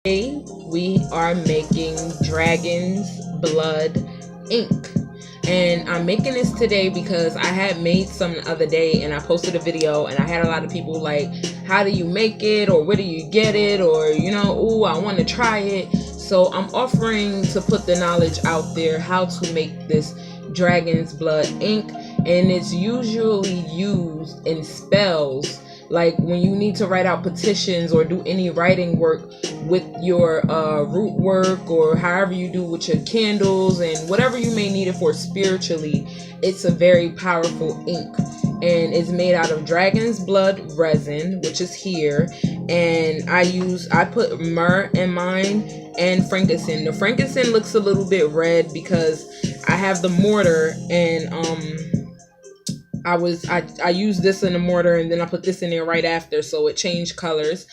Today we are making dragon's blood ink, and I'm making this today because I had made some the other day and I posted a video and I had a lot of people like, how do you make it, or where do you get it, or oh, I want to try it. So I'm offering to put the knowledge out there how to make this dragon's blood ink, and it's usually used in spells, like when you need to write out petitions or do any writing work with your root work, or however you do with your candles and whatever you may need it for spiritually. It's a very powerful ink, and it's made out of dragon's blood resin, which is here. And I put myrrh in mine and frankincense. The frankincense looks a little bit red because I have the mortar, and I used this in the mortar and then I put this in there right after, so it changed colors.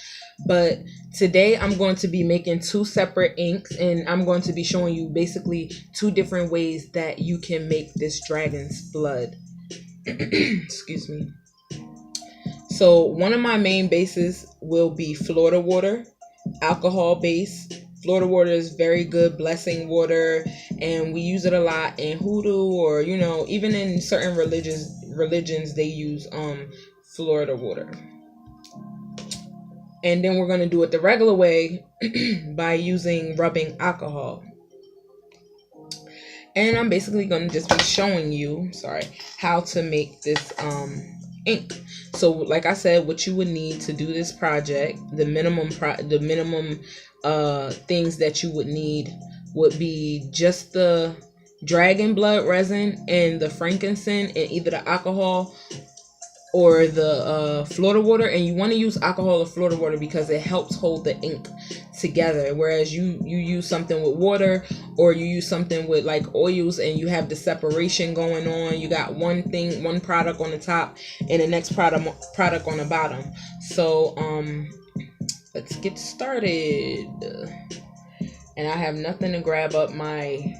But today I'm going to be making two separate inks, and I'm going to be showing you basically two different ways that you can make this dragon's blood. Excuse me. So one of my main bases will be Florida water, alcohol base. Florida water is very good blessing water, and we use it a lot in hoodoo, or even in certain religions they use Florida water. And then we're going to do it the regular way by using rubbing alcohol. And I'm basically going to just be showing you, how to make this ink. So like I said, what you would need to do this project, the minimum things that you would need would be just the dragon blood resin and the frankincense, and either the alcohol or the Florida water. And you want to use alcohol or Florida water because it helps hold the ink together, whereas you use something with water, or you use something with like oils, and you have the separation going on. You got one product on the top and the next product on the bottom. So let's get started. And I have nothing to grab up my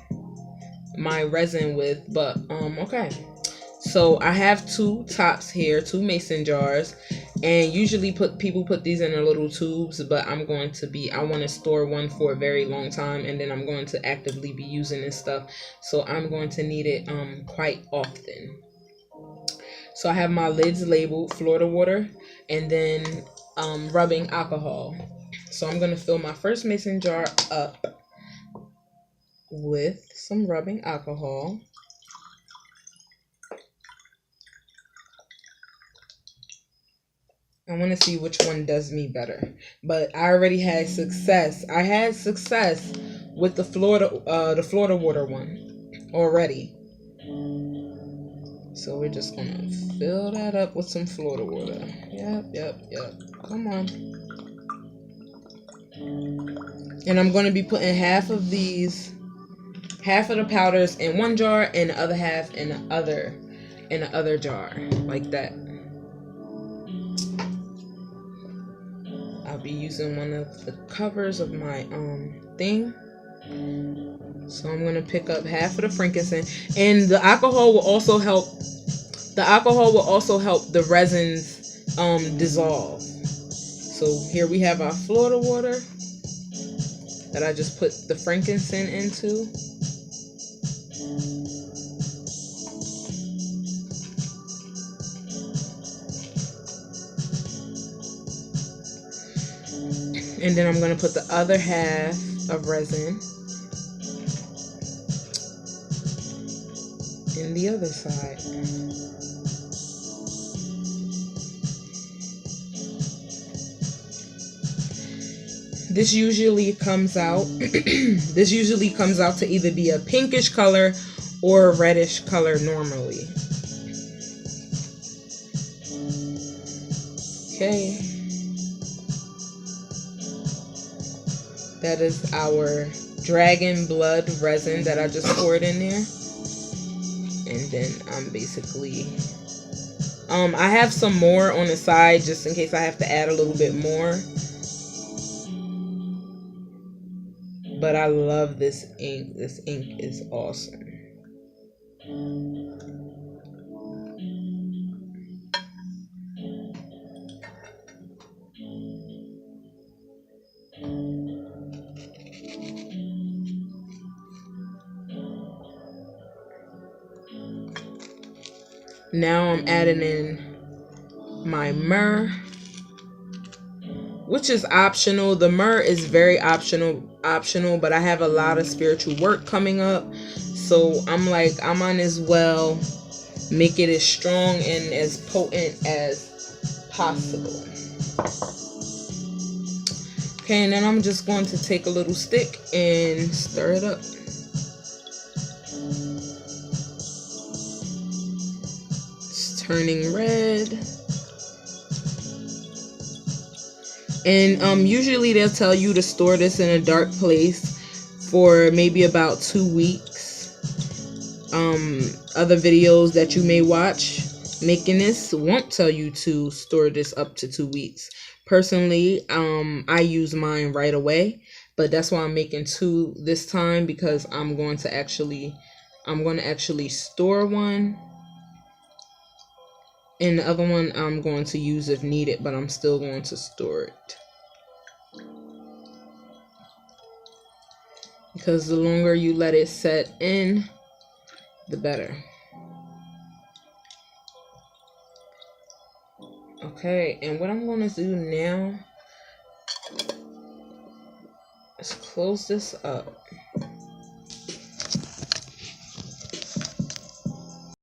resin with, but okay. So I have two tops here, two mason jars, and usually people put these in their little tubes, but I want to store one for a very long time, and then I'm going to actively be using this stuff, so I'm going to need it quite often. So I have my lids labeled Florida water, and then rubbing alcohol. So I'm going to fill my first mason jar up with some rubbing alcohol. I want to see which one does me better, but I already had success. I had success with the Florida water one already. So we're just gonna fill that up with some Florida water. Yep. Come on. And I'm gonna be putting half of the powders in one jar and the other half in the other jar, like that. I'll be using one of the covers of my thing. So I'm gonna pick up half of the frankincense, and the alcohol will also help. The alcohol will also help the resins dissolve. So here we have our Florida water that I just put the frankincense into. And then I'm going to put the other half of resin in the other side. This usually comes out to either be a pinkish color or a reddish color normally. Okay. That is our dragon blood resin that I just poured in there. And then I'm basically I have some more on the side just in case I have to add a little bit more. But I love this ink. This ink is awesome. Now I'm adding in my myrrh, which is optional. The myrrh is very optional, but I have a lot of spiritual work coming up, so I'm like, I might as well make it as strong and as potent as possible. Okay, and then I'm just going to take a little stick and stir it up. It's turning red. And usually they'll tell you to store this in a dark place for maybe about 2 weeks. Other videos that you may watch making this won't tell you to store this up to 2 weeks. Personally, I use mine right away, but that's why I'm making 2 this time, because I'm going to actually store one, and the other one I'm going to use if needed, but I'm still going to store it, because the longer you let it set in, the better. Okay, and what I'm going to do now is close this up.